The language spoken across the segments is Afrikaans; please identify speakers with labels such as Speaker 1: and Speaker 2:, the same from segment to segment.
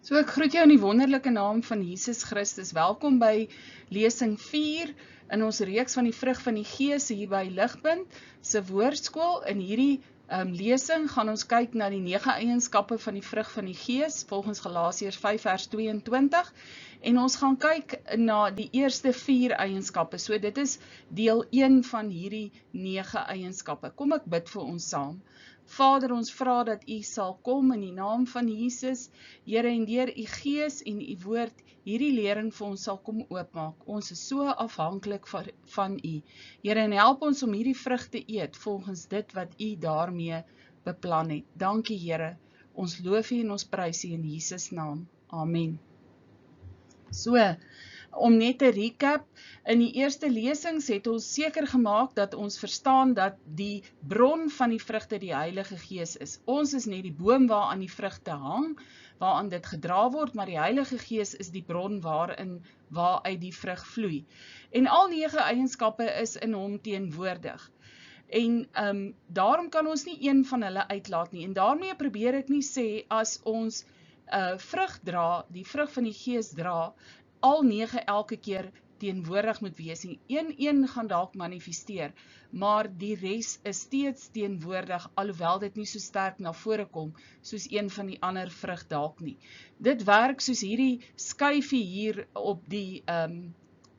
Speaker 1: So ek groet jou in die wonderlike naam van Jesus Christus. Welkom by lesing 4 in ons reeks van die vrug van die Gees hier by Ligpunt se woordskool. In hierdie lesing gaan ons kyk na die 9 eienskappe van die vrug van die Gees volgens Galasiërs 5 vers 22 en ons gaan kyk na die eerste 4 eienskappe. So dit is deel 1 van hierdie 9 eienskappe. Kom ek bid vir ons saam. Vader, ons vra dat U sal kom in die naam van Jesus, Here, en deur U Gees en U woord hierdie lering vir ons sal kom oopmaak. Ons is so afhanklik van U. Here, en help ons om hierdie vrug te eet volgens dit wat U daarmee beplan het. Dankie, Here. Ons loof U en ons prys U in Jesus naam. Amen. So, om net te recap, in die eerste lesings het ons seker gemaak dat ons verstaan dat die bron van die vrugte die Heilige Gees is. Ons is net die boom waaraan die vrugte hang, waaraan dit gedra word, maar die Heilige Gees is die bron waaruit die vrug vloei. En al 9 eienskappe is in hom teenwoordig. En daarom kan ons nie een van hulle uitlaat nie. En daarmee probeer ek nie sê as ons vrug dra, die vrug van die Gees dra, al 9 elke keer teenwoordig moet wees. Een gaan dalk manifesteer, maar die res is steeds teenwoordig, alhoewel dit nie so sterk na vore kom, soos een van die ander vrug dalk nie. Dit werk soos hierdie skyfie hier op die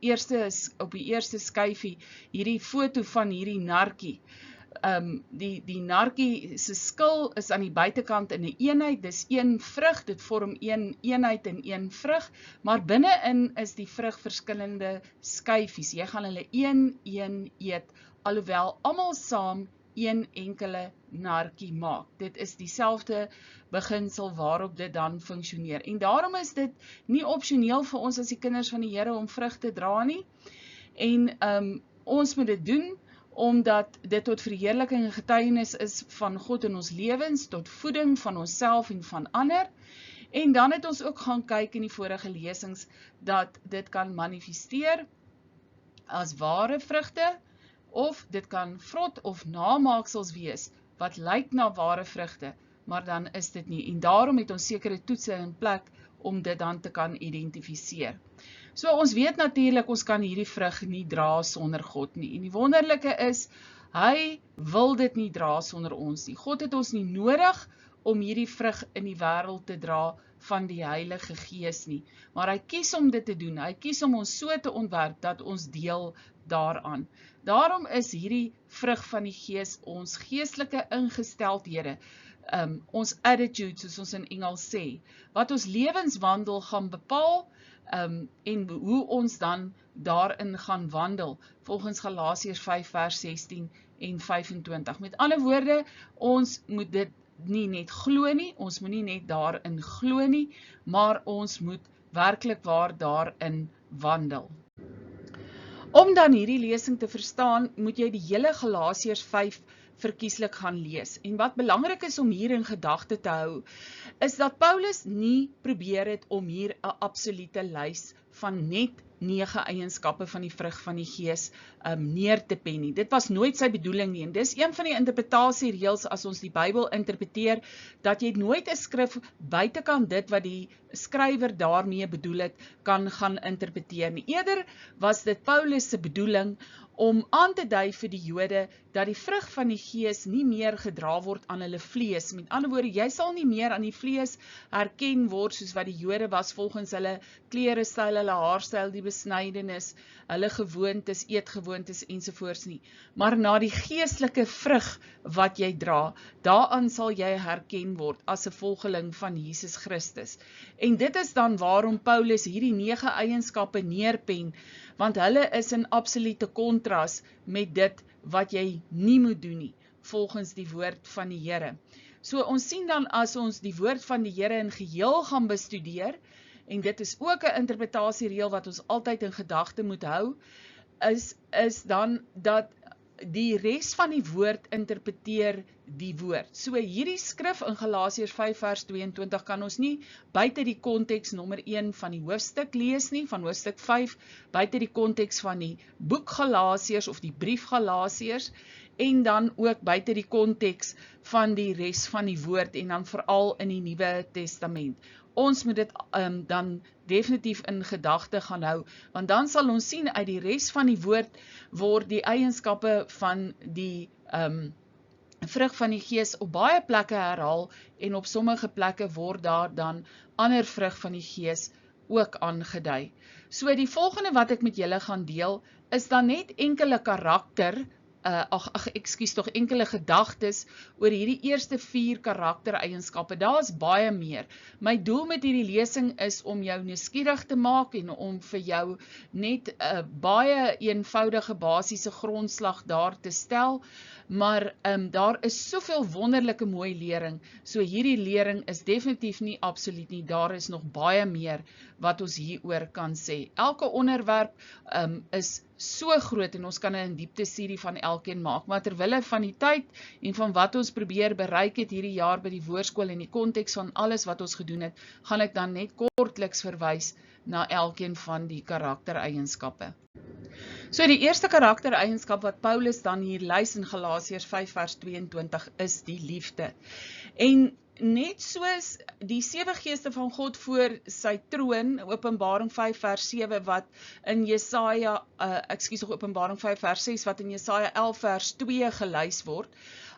Speaker 1: eerste skyfie, hierdie foto van hierdie narkie. Die narkie se skil is aan die buitekant in 'n eenheid, dis een vrug, dit vorm een eenheid in een vrug, maar binne-in is die vrug verskillende skyfies. Jy gaan hulle een eet, alhoewel almal saam een enkele narkie maak. Dit is dieselfde beginsel waarop dit dan funksioneer. En daarom is dit nie opsioneel vir ons as die kinders van die Here om vrug te dra nie. En ons moet dit doen, omdat dit tot verheerliking en getuienis is van God in ons lewens, tot voeding van onsself en van ander. En dan het ons ook gaan kyk in die vorige lesings, dat dit kan manifesteer as ware vrugte, of dit kan vrot of namaaksels wees, wat lyk na ware vrugte, maar dan is dit nie. En daarom het ons sekere toetse in plek, om dit dan te kan identifiseer. So ons weet natuurlik, ons kan hierdie vrug nie dra sonder God nie. En die wonderlike is, hy wil dit nie dra sonder ons nie. God het ons nie nodig om hierdie vrug in die wêreld te dra van die Heilige Gees nie. Maar hy kies om dit te doen. Hy kies om ons so te ontwerp dat ons deel daaraan. Daarom is hierdie vrug van die Gees ons geestelike ingesteldhede, ons attitude, soos ons in Engels sê, wat ons lewenswandel gaan bepaal, en hoe ons dan daarin gaan wandel, volgens Galasiërs 5 vers 16 en 25. Met ander woorde, ons moet dit nie net glo nie, ons moet nie net daarin glo nie, maar ons moet werklik waar daarin wandel. Om dan hierdie lesing te verstaan, moet jy die hele Galasiërs 5 verkieslik gaan lees. En wat belangrik is om hier in gedagte te hou, is dat Paulus nie probeer het om hier 'n absolute lys van net 9 eienskappe van die vrug van die Gees neer te pen nie. Dit was nooit sy bedoeling nie. En dis een van die interpretasiereëls as ons die Bybel interpreteer, dat jy nooit 'n skrif buitekant dit wat die skrywer daarmee bedoel het, kan gaan interpreteer nie. Eerder was dit Paulus se bedoeling om aan te dui vir die Jode, dat die vrug van die Gees nie meer gedra word aan hulle vlees. Met ander woorde, jy sal nie meer aan die vlees herken word, soos wat die Jode was volgens hulle klerestyl, hulle haarstyl, die besnydenis, hulle gewoontes, eetgewoontes ensovoorts nie. Maar na die geestelike vrug wat jy dra, daaraan sal jy herken word as 'n volgeling van Jesus Christus. En dit is dan waarom Paulus hierdie 9 eienskappe neerpen, want hulle is in absolute kontras met dit wat jy nie moet doen nie, volgens die woord van die Here. So ons sien dan as ons die woord van die Here in geheel gaan bestudeer, en dit is ook 'n interpretasiereël wat ons altyd in gedagte moet hou, is dan dat die res van die woord interpreteer die woord. So hierdie skrif in Galasiërs 5 vers 22 kan ons nie buite die konteks nommer 1 van die hoofstuk lees nie, van hoofstuk 5, buite die konteks van die boek Galasiërs of die brief Galasiërs, en dan ook buite die konteks van die res van die woord en dan veral in die Nuwe Testament. Ons moet dit dan definitief in gedagte gaan hou, want dan sal ons sien uit die res van die woord word die eienskappe van die vrug van die Gees op baie plekke herhaal en op sommige plekke word daar dan ander vrug van die Gees ook aangedui. So die volgende wat ek met julle gaan deel is dan net enkele enkele gedagtes oor hierdie eerste 4 karaktereienskappe. Daar is baie meer. My doel met hierdie lesing is om jou nuuskierig te maak en om vir jou net 'n baie eenvoudige basiese grondslag daar te stel, maar daar is soveel wonderlike mooi lering, so hierdie lering is definitief nie absoluut nie, daar is nog baie meer wat ons hieroor kan sê. Elke onderwerp is so groot en ons kan 'n diepte studie van elkeen maak, maar terwille van die tyd en van wat ons probeer bereik het hierdie jaar by die woordskool en die konteks van alles wat ons gedoen het, gaan ek dan net kortliks verwys na elkeen van die karaktereienskappe. So die eerste karaktereienskap wat Paulus dan hier lys in Galasiërs 5 vers 22 is die liefde. En net soos die 7 geeste van God voor sy troon, Openbaring 5 vers 7 wat in Jesaja, Openbaring 5 vers 6 wat in Jesaja 11 vers 2 gelys word,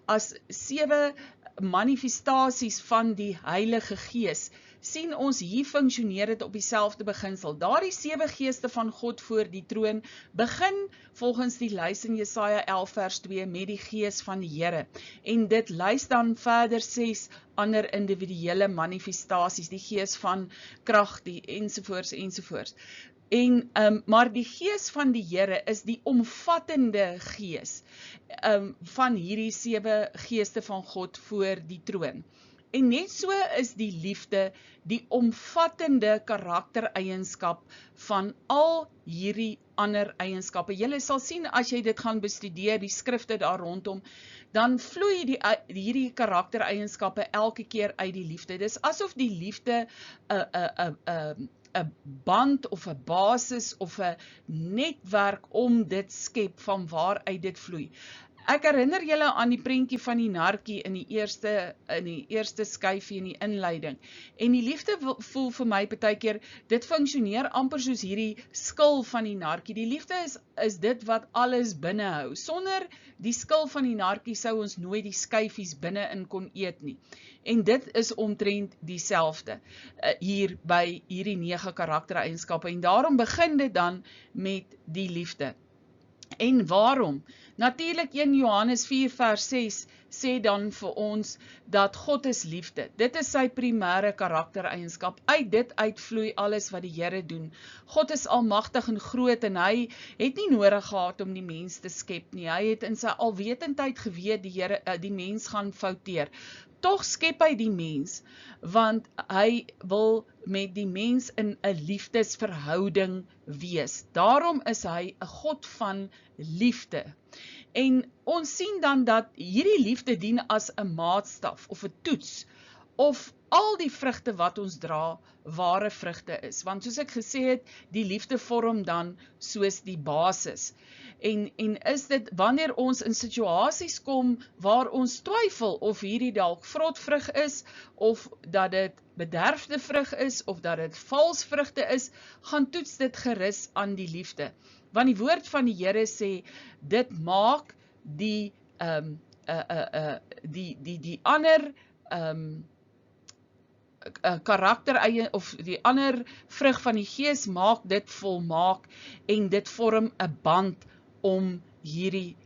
Speaker 1: as 7 manifestasies van die Heilige Gees, sien ons hier funksioneer dit op dieselfde beginsel. Daardie 7 geeste van God voor die troon begin volgens die lys in Jesaja 11 vers 2 met die Gees van die Here. En dit lys dan verder 6 ander individuele manifestasies, die Gees van krag, die ensovoorts. Maar die Gees van die Here is die omvattende Gees van hierdie 7 geeste van God voor die troon. En net so is die liefde die omvattende karaktereienskap van al hierdie ander eienskappe. Julle sal sien as jy dit gaan bestudeer, die skrifte daar rondom, dan vloei hierdie karaktereienskappe elke keer uit die liefde. Dis asof die liefde 'n band of 'n basis of 'n netwerk om dit skep van waaruit dit vloei. Ek herinner julle aan die prentjie van die narkie in die eerste skyfie in die inleiding. En die liefde voel vir my partykeer, dit funksioneer amper soos hierdie skil van die narkie. Die liefde is dit wat alles binnehou. Sonder die skil van die narkie sou ons nooit die skyfies binne-in kon eet nie. En dit is omtrent dieselfde hier by hierdie 9 karaktereienskappe. En daarom begin dit dan met die liefde. En waarom? Natuurlik 1 Johannes 4 vers 6 sê dan vir ons dat God is liefde. Dit is sy primêre karaktereienskap. Uit dit uitvloei alles wat die Here doen. God is almagtig en groot en hy het nie nodig gehad om die mens te skep nie. Hy het in sy alwetendheid geweet die mens gaan fouteer. Tog skep hy die mens, want hy wil met die mens in 'n liefdesverhouding wees. Daarom is hy 'n God van liefde. En ons sien dan dat hierdie liefde dien as 'n maatstaf of 'n toets, of al die vrugte wat ons dra, ware vrugte is. Want soos ek gesê het, die liefde vorm dan soos die basis. En is dit wanneer ons in situasies kom waar ons twyfel of hierdie dalk vrotvrug is, of dat dit bederfde vrug is, of dat dit vals vrugte is, gaan toets dit gerus aan die liefde. Want die woord van die Here sê, dit maak die ander karakter of die ander vrug van die Gees maak dit volmaak en dit vorm 'n band om hierdie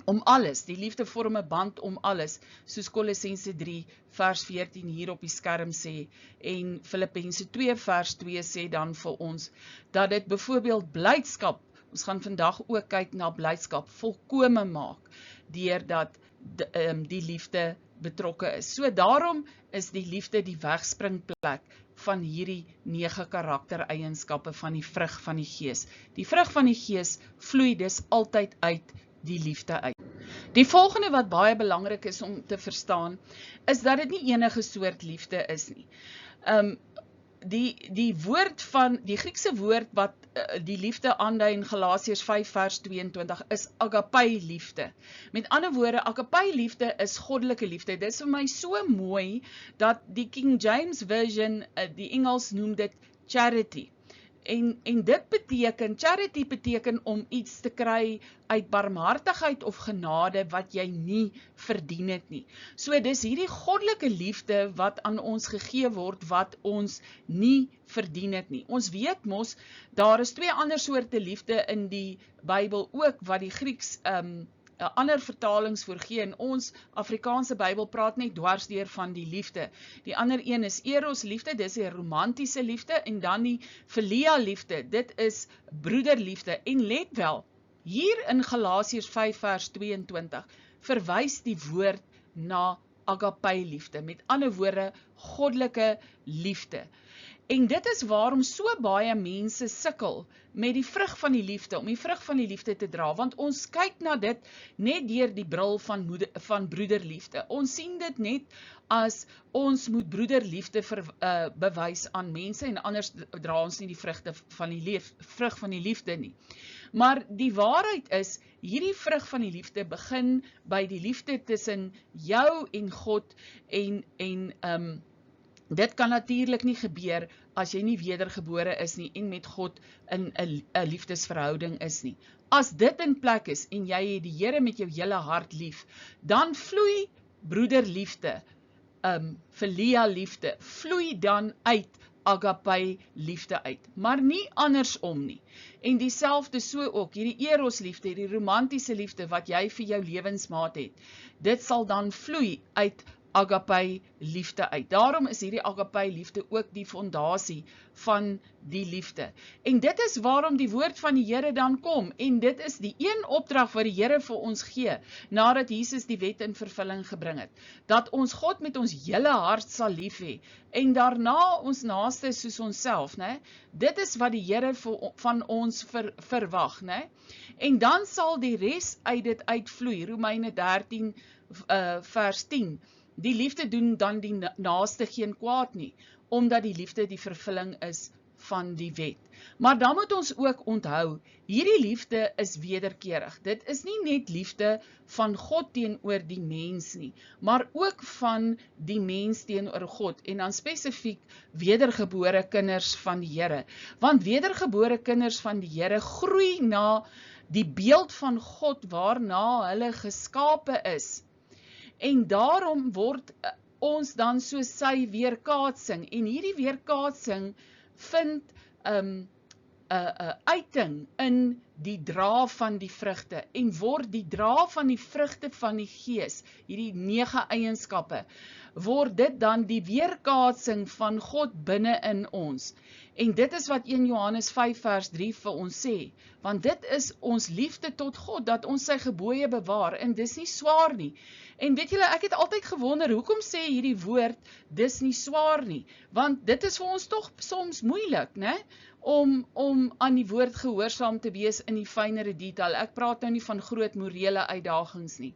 Speaker 1: om alles. Die liefde vorm 'n band om alles, soos Kolossense 3 vers 14 hier op die skerm sê, en Filippense 2 vers 2 sê dan vir ons, dat dit byvoorbeeld blydskap, ons gaan vandag ook kyk na blydskap, volkome maak, deurdat die liefde betrokke is. So daarom is die liefde die wegspringplek van hierdie 9 karaktereienskappe van die vrug van die Gees. Die vrug van die Gees vloei dus altyd uit die liefde uit. Die volgende wat baie belangrik is om te verstaan, is dat dit nie enige soort liefde is nie. die woord van, die Griekse woord wat die liefde aandui in Galasiërs 5 vers 22 is agape liefde. Met ander woorde, agape liefde is goddelike liefde. Dit is vir my so mooi dat die King James Version, die Engels noem dit charity. En dit beteken, charity beteken om iets te kry uit barmhartigheid of genade wat jy nie verdien het nie. So dis hierdie goddelike liefde wat aan ons gegee word wat ons nie verdien het nie. Ons weet mos, daar is 2 ander soorte liefde in die Bybel ook wat die Grieks ander vertalings voorgee, en ons Afrikaanse Bybel praat net dwarsdeur van die liefde. Die ander een is eros liefde, dis die romantiese liefde, en dan die philia liefde, dit is broederliefde. En let wel, hier in Galasiërs 5 vers 22 verwys die woord na agape liefde, met ander woorde goddelike liefde. En dit is waarom so baie mense sukkel met die vrug van die liefde, om die vrug van die liefde te dra, want ons kyk na dit net deur die bril van broederliefde. Ons sien dit net as ons moet broederliefde bewys aan mense, en anders dra ons nie die vrug van die liefde nie. Maar die waarheid is, hierdie vrug van die liefde begin by die liefde tussen jou en God, en dit kan natuurlik nie gebeur as jy nie wedergebore is nie en met God in 'n liefdesverhouding is nie. As dit in plek is en jy het die Here met jou hele hart lief, dan vloei broederliefde, philia liefde, vloei dan uit agape liefde uit, maar nie andersom nie. En dieselfde so ook, hierdie eros liefde, hierdie romantiese liefde wat jy vir jou lewensmaat het, dit sal dan vloei uit agape liefde uit. Daarom is hierdie agape liefde ook die fondasie van die liefde. En dit is waarom die woord van die Here dan kom, en dit is die een opdrag wat die Here vir ons gee, nadat Jesus die wet in vervulling gebring het, dat ons God met ons hele hart sal lief hê, en daarna ons naaste soos onsself, né? Dit is wat die Here van ons verwag, né? En dan sal die res uit dit uitvloei, Romeine 13 vers 10, die liefde doen dan die naaste geen kwaad nie, omdat die liefde die vervulling is van die wet. Maar dan moet ons ook onthou, hierdie liefde is wederkerig. Dit is nie net liefde van God teenoor die mens nie, maar ook van die mens teenoor God, en dan spesifiek wedergebore kinders van die Here. Want wedergebore kinders van die Here groei na die beeld van God waarna hulle geskape is. En daarom word ons dan so sy weerkaatsing, en hierdie weerkaatsing vind uiting in die dra van die vrugte, en word die dra van die vrugte van die Gees, hierdie 9 eienskappe, word dit dan die weerkaatsing van God binne in ons. En dit is wat 1 Johannes 5 vers 3 vir ons sê, want dit is ons liefde tot God, dat ons sy gebooie bewaar, en dis nie swaar nie. En weet julle, ek het altyd gewonder, hoekom sê hierdie woord, dis nie swaar nie, want dit is vir ons toch soms moeilik, né? Om aan die woord gehoorsaam te wees in die fynere detail. Ek praat nou nie van groot morele uitdagings nie.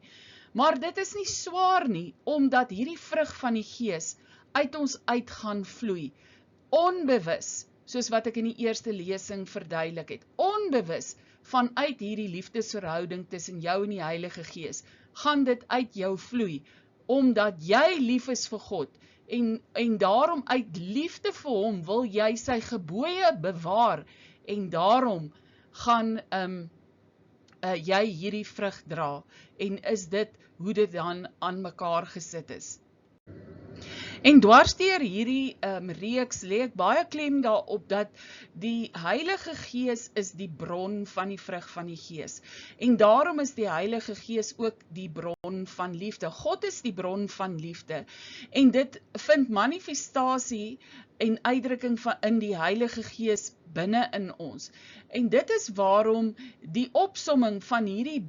Speaker 1: Maar dit is nie swaar nie, omdat hierdie vrug van die Gees uit ons uit gaan vloei. Onbewus, soos wat ek in die eerste lesing verduidelik het, onbewus vanuit hierdie liefdesverhouding tussen jou en die Heilige Gees, gaan dit uit jou vloei, omdat jy lief is vir God, en daarom uit liefde vir hom wil jy sy gebooie bewaar, en daarom gaan jy hierdie vrug dra, en is dit hoe dit dan aan mekaar gesit is. En dwarsdeur hierdie reeks lê ek baie klem daarop dat die Heilige Gees is die bron van die vrug van die Gees. En daarom is die Heilige Gees ook die bron van liefde. God is die bron van liefde. En dit vind manifestasie en uitdrukking in die Heilige Gees binne in ons. En dit is waarom die opsomming van hierdie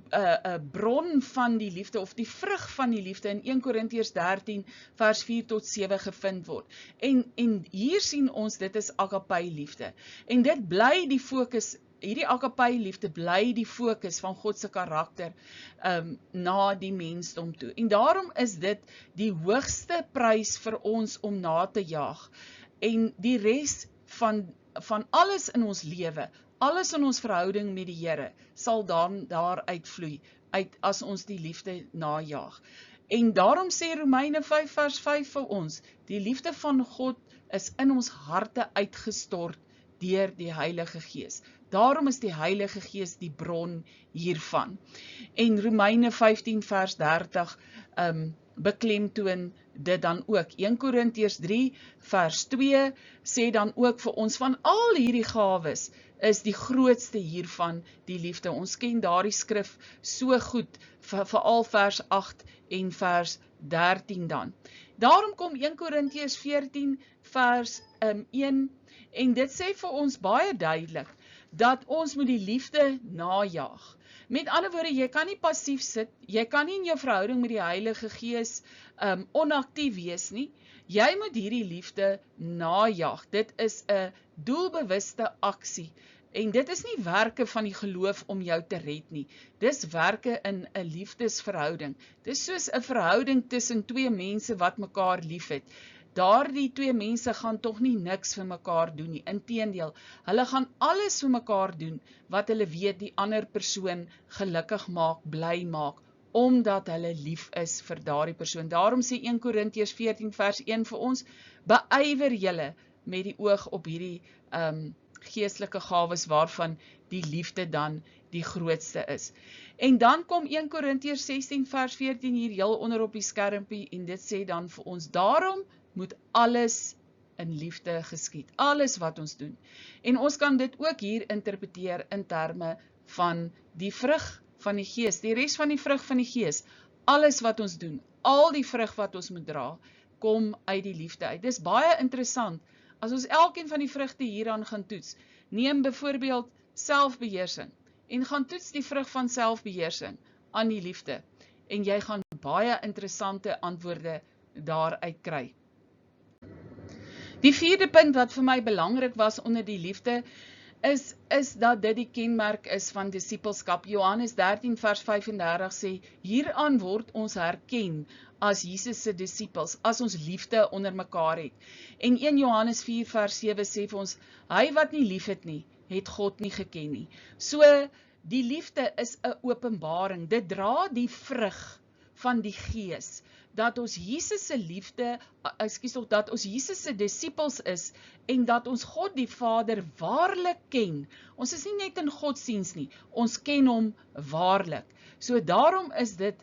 Speaker 1: bron van die liefde, of die vrug van die liefde in 1 Korintiërs 13 vers 4 tot 7 gevind word. En hier sien ons, dit is agape liefde. En dit bly die fokus, hierdie agape liefde bly die fokus van God se karakter na die mensdom toe. En daarom is dit die hoogste prys vir ons om na te jaag. En die res van alles in ons lewe, alles in ons verhouding met die Here, sal dan daar uitvloei, as ons die liefde najaag. En daarom sê Romeine 5 vers 5 vir ons, die liefde van God is in ons harte uitgestort deur die Heilige Gees. Daarom is die Heilige Gees die bron hiervan. En Romeine 15 vers 30 beklemtoon dit dan ook. 1 Korintiërs 3 vers 2 sê dan ook vir ons van al hierdie gawes is die grootste hiervan die liefde. Ons ken daardie skrif so goed, veral vers 8 en vers 13 dan. Daarom kom 1 Korintiërs 14 vers 1 en dit sê vir ons baie duidelik dat ons moet die liefde najaag. Met ander woorde, jy kan nie passief sit, jy kan nie in jou verhouding met die Heilige Gees onaktief wees nie. Jy moet hierdie liefde najaag. Dit is 'n doelbewuste aksie. En dit is nie werke van die geloof om jou te red nie. Dis werke in 'n liefdesverhouding. Dis soos 'n verhouding tussen twee mense wat mekaar liefhet. Daardie twee mense gaan tog nie niks vir mekaar doen nie. Inteendeel, hulle gaan alles vir mekaar doen wat hulle weet die ander persoon gelukkig maak, bly maak, omdat hulle lief is vir daardie persoon. Daarom sê 1 Korintiërs 14 vers 1 vir ons, beywer julle met die oog op hierdie geestelike gawes waarvan die liefde dan die grootste is. En dan kom 1 Korintiërs 16 vers 14 hier heel onder op die skermpie en dit sê dan vir ons, daarom moet alles in liefde geskied, alles wat ons doen. En ons kan dit ook hier interpreteer in terme van die vrug van die Gees, die res van die vrug van die Gees, alles wat ons doen, al die vrug wat ons moet dra, kom uit die liefde uit. Dis baie interessant, as ons elkeen van die vrugte hieraan gaan toets, neem byvoorbeeld selfbeheersing, en gaan toets die vrug van selfbeheersing aan die liefde, en jy gaan baie interessante antwoorde daaruit kry. Die vierde punt wat vir my belangrik was onder die liefde, is dat dit die kenmerk is van disippelskap. Johannes 13 vers 35 sê, hieraan word ons herken as Jesus se disippels, as ons liefde onder mekaar het. En 1 Johannes 4 vers 7 sê vir ons, hy wat nie lief het nie, het God nie geken nie. So, die liefde is 'n openbaring, dit dra die vrug van die Gees, dat ons Jesus se liefde, dat ons Jesus se disippels is, en dat ons God die Vader waarlik ken. Ons is nie net in godsdiens nie, ons ken hom waarlik. So daarom is dit,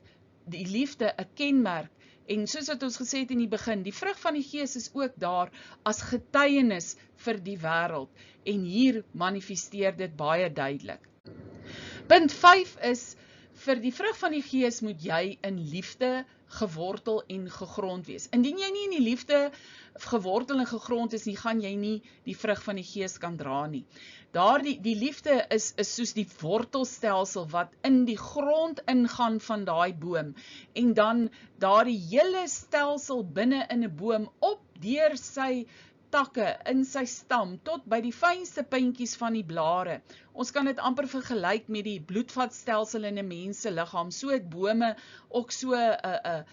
Speaker 1: die liefde, 'n kenmerk, en soos wat ons gesê het in die begin, die vrug van die Gees is ook daar as getuienis vir die wêreld, en hier manifesteer dit baie duidelik. Punt 5 is, vir die vrug van die Gees moet jy in liefde gewortel en gegrond wees. Indien jy nie in die liefde gewortel en gegrond is nie, gaan jy nie die vrug van die Gees kan dra nie. Die liefde is soos die wortelstelsel wat in die grond ingaan van daai boom, en dan daardie hele stelsel binne in 'n boom op deur sy takke, in sy stam, tot by die fynste puntjies van die blare. Ons kan dit amper vergelyk met die bloedvatstelsel in 'n mens se liggaam. So het bome ook so 'n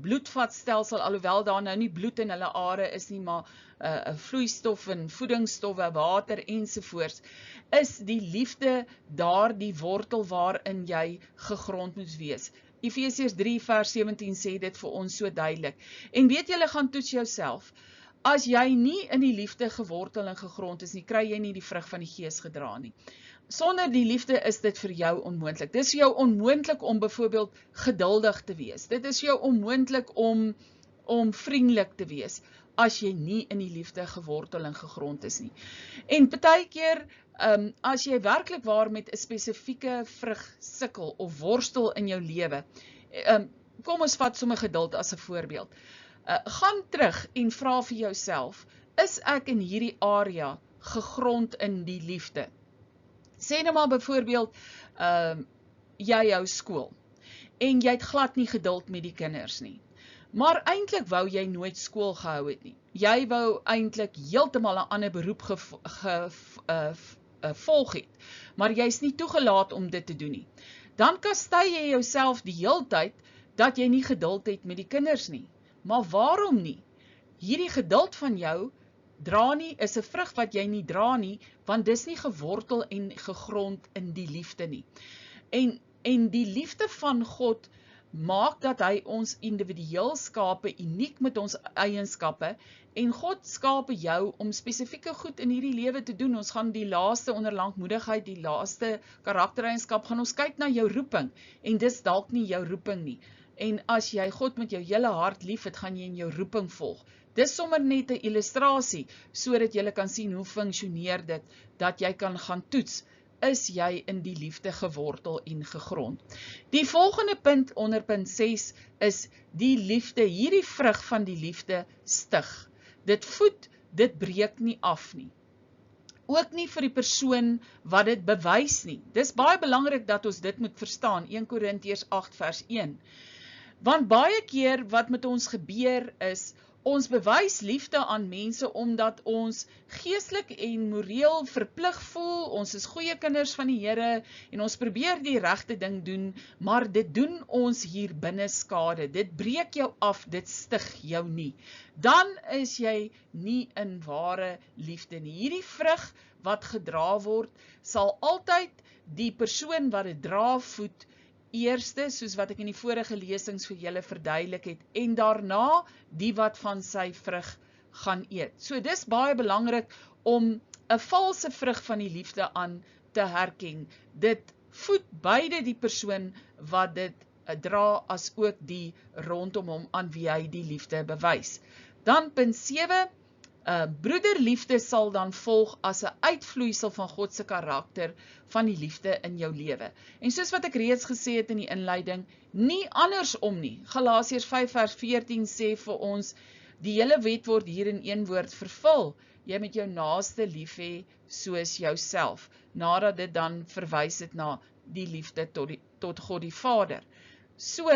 Speaker 1: bloedvatstelsel, alhoewel daar nou nie bloed in hulle are is nie, maar vloeistof en voedingsstowwe, water ensovoorts, is die liefde daar die wortel waarin jy gegrond moet wees. Efesiërs 3 vers 17 sê dit vir ons so duidelik. En weet julle, gaan toets jouself. As jy nie in die liefde gewortel en gegrond is nie, kry jy nie die vrug van die Gees gedra nie. Sonder die liefde is dit vir jou onmoontlik. Dit is jou onmoontlik om byvoorbeeld geduldig te wees. Dit is jou onmoontlik om vriendelik te wees, as jy nie in die liefde gewortel en gegrond is nie. En partykeer, as jy werklik waar met 'n spesifieke vrug sukkel of worstel in jou lewe, kom ons vat sommer geduld as 'n voorbeeld. Gaan terug en vra vir jouself, is ek in hierdie area gegrond in die liefde? Sê nou maar byvoorbeeld, jy hou skool, en jy het glad nie geduld met die kinders nie. Maar eintlik wou jy nooit skool gehou het nie. Jy wou eintlik heeltemal 'n ander beroep volg het, maar jy is nie toegelaat om dit te doen nie. Dan kastei jy jouself die heeltyd dat jy nie geduld het met die kinders nie. Maar waarom nie? Hierdie geduld van jou dra nie, is 'n vrug wat jy nie dra nie, want dis nie gewortel en gegrond in die liefde nie. En die liefde van God maak dat hy ons individueel skape, uniek met ons eienskappe, en God skape jou om spesifieke goed in hierdie lewe te doen. Ons gaan die laaste onder lankmoedigheid, die laaste karaktereienskap, gaan ons kyk na jou roeping, en dis dalk nie jou roeping nie. En as jy God met jou hele hart lief het, gaan jy in jou roeping volg. Dis sommer net 'n illustrasie, sodat jy kan sien hoe funksioneer dit, dat jy kan gaan toets, is jy in die liefde gewortel en gegrond. Die volgende punt onder punt 6 is die liefde, hierdie vrug van die liefde stig. Dit voed, dit breek nie af nie. Ook nie vir die persoon wat dit bewys nie. Dis baie belangrik dat ons dit moet verstaan, 1 Korintiërs 8 vers 1. Want baie keer wat met ons gebeur is, ons bewys liefde aan mense omdat ons geestelik en moreel verplig voel, ons is goeie kinders van die Here en ons probeer die regte ding doen, maar dit doen ons hier binne skade. Dit breek jou af, dit stig jou nie. Dan is jy nie in ware liefde nie. Hierdie vrug wat gedra word, sal altyd die persoon wat dit dra voed, eerste, soos wat ek in die vorige lesings vir julle verduidelik het, en daarna die wat van sy vrug gaan eet. So dis baie belangrik om 'n valse vrug van die liefde aan te herken. Dit voed beide die persoon wat dit dra, as ook die rondom hom aan wie hy die liefde bewys. Dan punt 7, broederliefde sal dan volg as 'n uitvloeisel van God se karakter van die liefde in jou lewe. En soos wat ek reeds gesê het in die inleiding, nie andersom nie. Galasiërs 5 vers 14 sê vir ons, die hele wet word hier in een woord vervul. Jy moet jou naaste lief hê soos jouself, nadat dit dan verwys het na die liefde tot God die Vader. So,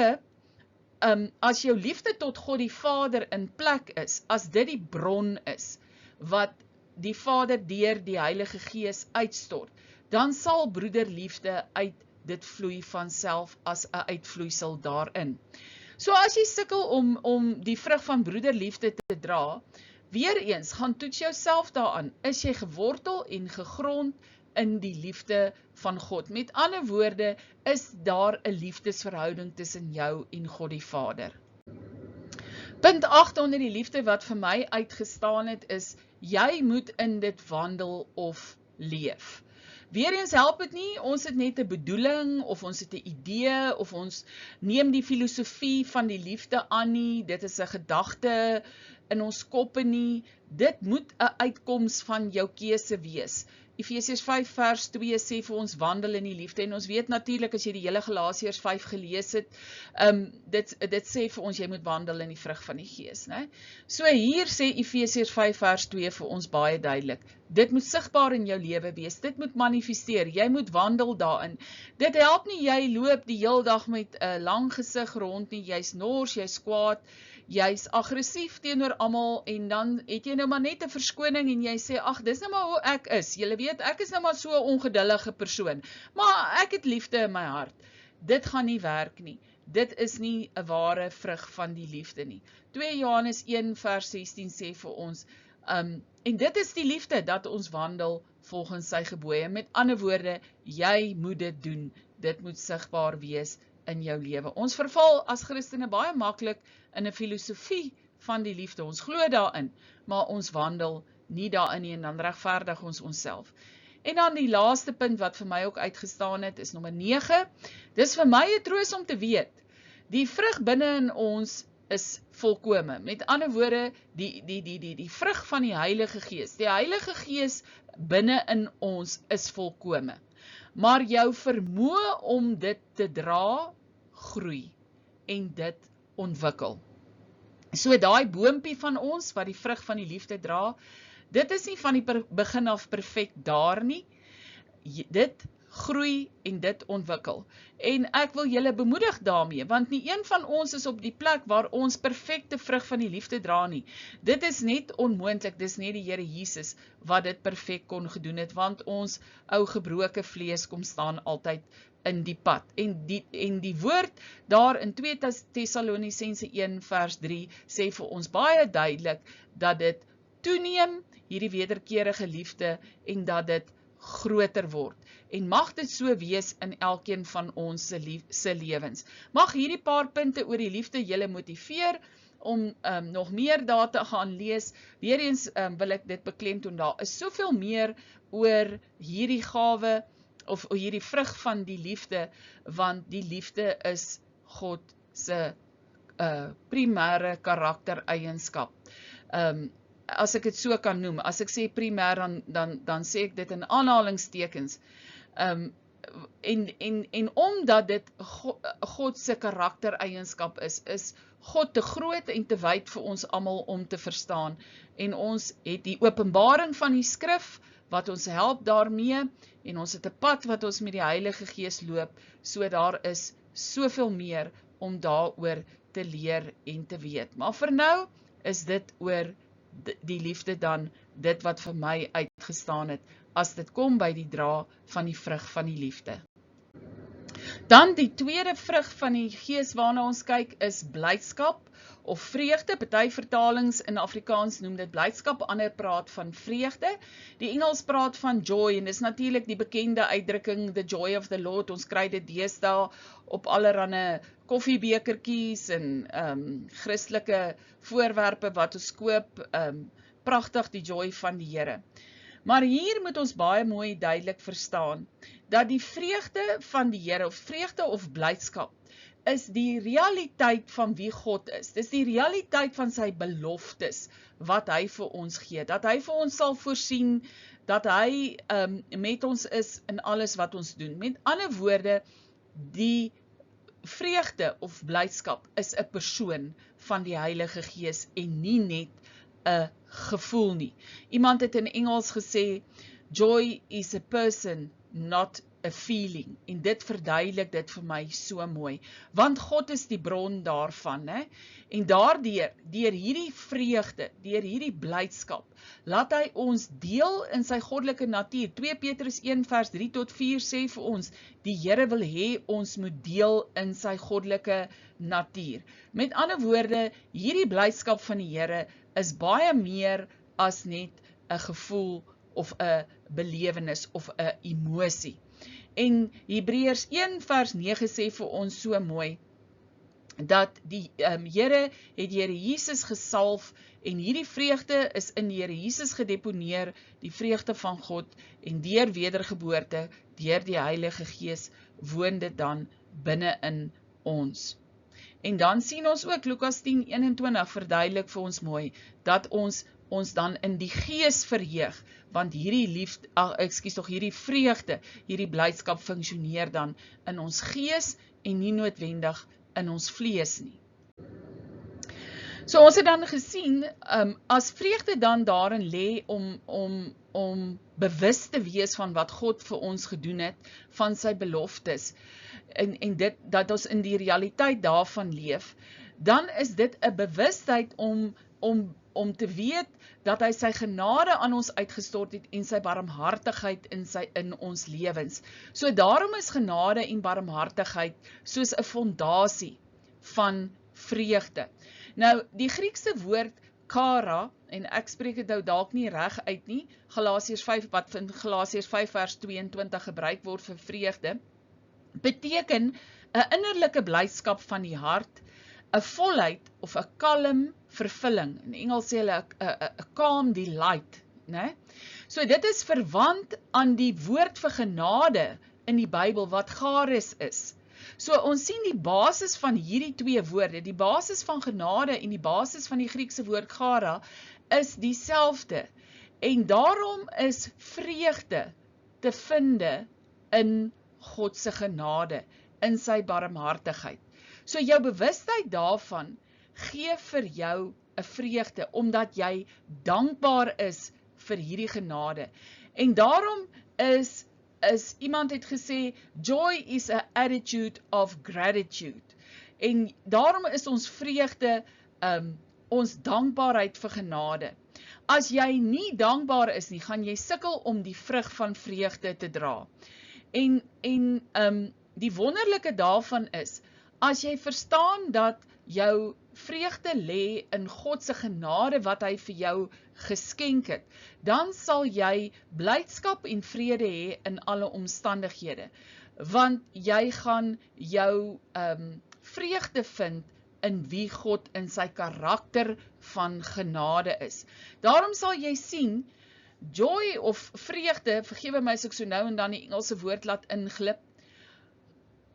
Speaker 1: as jou liefde tot God die Vader in plek is, as dit die bron is, wat die Vader deur die Heilige Gees uitstort, dan sal broederliefde uit dit vloei van self as 'n uitvloeisel daarin. So as jy sukkel om die vrug van broederliefde te dra, weer eens, gaan toets jouself daaraan, is jy gewortel en gegrond in die liefde van God. Met ander woorde, is daar 'n liefdesverhouding tussen jou en God die Vader. Punt 8 onder die liefde wat vir my uitgestaan het is, jy moet in dit wandel of leef. Weereens help dit nie, ons het net 'n bedoeling, of ons het 'n idee, of ons neem die filosofie van die liefde aan nie, dit is 'n gedagte in ons koppe nie, dit moet 'n uitkoms van jou keuse wees. Efesiërs 5 vers 2 sê vir ons wandel in die liefde, en ons weet natuurlik as jy die hele Galasiërs 5 gelees het, dit sê vir ons jy moet wandel in die vrug van die Gees, né? So hier sê Efesiërs 5 vers 2 vir ons baie duidelik, dit moet sigbaar in jou lewe wees, dit moet manifesteer, jy moet wandel daarin. Dit help nie jy loop die heel dag met 'n lang gesig rond nie, jy's nors, jy's kwaad, jy's aggressief teenoor almal, en dan het jy nou maar net 'n verskoning en jy sê, ag, dis nou maar hoe ek is. Julle weet, ek is nou maar so 'n ongeduldige persoon, maar ek het liefde in my hart. Dit gaan nie werk nie. Dit is nie 'n ware vrug van die liefde nie. 2 Johannes 1 vers 16 sê vir ons, en dit is die liefde, dat ons wandel volgens sy gebooie. Met ander woorde, jy moet dit doen. Dit moet sigbaar wees in jou lewe. Ons verval as Christene baie maklik in 'n filosofie van die liefde. Ons glo daarin, maar ons wandel nie daarin nie, en dan regverdig ons onsself. En dan die laaste punt wat vir my ook uitgestaan het, is nommer 9. Dis vir my 'n troos om te weet, die vrug binne in ons is volkome. Met ander woorde, die vrug van die Heilige Gees. Die Heilige Gees binne in ons is volkome. Maar jou vermoë om dit te dra, groei en dit ontwikkel. So daai boompie van ons, wat die vrug van die liefde dra, dit is nie van die begin af perfek daar nie. Dit groei en dit ontwikkel. En ek wil julle bemoedig daarmee, want nie een van ons is op die plek waar ons perfekte vrug van die liefde dra nie. Dit is net onmoontlik, dis net die Here Jesus wat dit perfek kon gedoen het, want ons ou gebroke vlees kom staan altyd in die pad. En die woord daar in 2 Tessalonisense 1 vers 3 sê vir ons baie duidelik dat dit toeneem hierdie wederkerige liefde en dat dit groter word. En mag dit so wees in elkeen van ons se lewens. Mag hierdie paar punte oor die liefde julle motiveer om nog meer daar te gaan lees. Weereens wil ek dit beklemtoon, daar is soveel meer oor hierdie gawe of hierdie vrug van die liefde, want die liefde is God se primêre karaktereienskap. As ek dit so kan noem, as ek sê primêr, dan sê ek dit in aanhalingstekens. En omdat dit God se karaktereienskap is God te groot en te wyd vir ons almal om te verstaan. En ons het die openbaring van die skrif, wat ons help daarmee, en ons het 'n pad wat ons met die Heilige Gees loop, so daar is soveel meer om daaroor te leer en te weet. Maar vir nou is dit oor die liefde dan dit wat vir my uitgestaan het, as dit kom by die dra van die vrug van die liefde. Dan die tweede vrug van die Gees waarna ons kyk is blydskap of vreugde. Party vertalings in Afrikaans noem dit blydskap, ander praat van vreugde. Die Engels praat van joy en dis natuurlik die bekende uitdrukking the joy of the Lord. Ons kry dit deesdae op allerlei koffiebekertjies en Christelike voorwerpe wat ons koop. Pragtig die joy van die Here. Maar hier moet ons baie mooi duidelik verstaan dat die vreugde van die Here, of vreugde of blydskap, is die realiteit van wie God is. Dis die realiteit van sy beloftes wat hy vir ons gee, dat hy vir ons sal voorsien, dat hy met ons is in alles wat ons doen. Met ander woorde, die vreugde of blydskap is 'n persoon van die Heilige Gees en nie net 'n gevoel nie. Iemand het in Engels gesê, joy is a person, not a feeling. En dit verduidelik dit vir my so mooi. Want God is die bron daarvan, hè? En daardeur, deur hierdie vreugde, deur hierdie blydskap, laat hy ons deel in sy goddelike natuur. 2 Petrus 1 vers 3 tot 4 sê vir ons, die Here wil hê ons moet deel in sy goddelike natuur. Met ander woorde, hierdie blydskap van die Here is baie meer as net 'n gevoel of 'n belewenis of 'n emosie. En Hebreërs 1 vers 9 sê vir ons so mooi, dat die Here het die Here Jesus gesalf, en hierdie vreugde is in die Here Jesus gedeponeer, die vreugde van God, en deur wedergeboorte, deur die Heilige Gees, woon dit dan binne in ons. En dan sien ons ook, Lukas 10:21 verduidelik vir ons mooi, dat ons dan in die Gees verheug, want hierdie hierdie vreugde, hierdie blydskap funksioneer dan in ons gees en nie noodwendig in ons vlees nie. So ons het dan gesien, as vreugde dan daarin lê om bewus te wees van wat God vir ons gedoen het, van sy beloftes, en dit, dat ons in die realiteit daarvan leef, dan is dit 'n bewustheid om te weet dat hy sy genade aan ons uitgestort het en sy barmhartigheid in ons lewens. So daarom is genade en barmhartigheid soos 'n fondasie van vreugde. Nou, die Griekse woord kara, en ek spreek dit nou dalk nie reg uit nie, Galasiërs 5, wat in Galasiërs 5 vers 22 gebruik word vir vreugde, beteken 'n innerlike blydskap van die hart, 'n volheid of 'n kalm vervulling. In Engels sê hulle 'n calm delight, né? So dit is verwant aan die woord vir genade in die Bybel wat charis is. So ons sien die basis van hierdie twee woorde, die basis van genade en die basis van die Griekse woord chara is dieselfde. En daarom is vreugde te vind in God se genade, in sy barmhartigheid. So jou bewustheid daarvan gee vir jou 'n vreugde, omdat jy dankbaar is vir hierdie genade. En daarom is iemand het gesê, joy is an attitude of gratitude. En daarom is ons vreugde, ons dankbaarheid vir genade. As jy nie dankbaar is nie, gaan jy sukkel om die vrug van vreugde te dra. En die wonderlike daarvan is, as jy verstaan dat jou vreugde lê in God se genade wat hy vir jou geskenk het, dan sal jy blydskap en vrede hê in alle omstandighede, want jy gaan jou vreugde vind in wie God in sy karakter van genade is. Daarom sal jy sien, joy of vreugde, vergewe my as ek so nou en dan die Engelse woord laat inglip,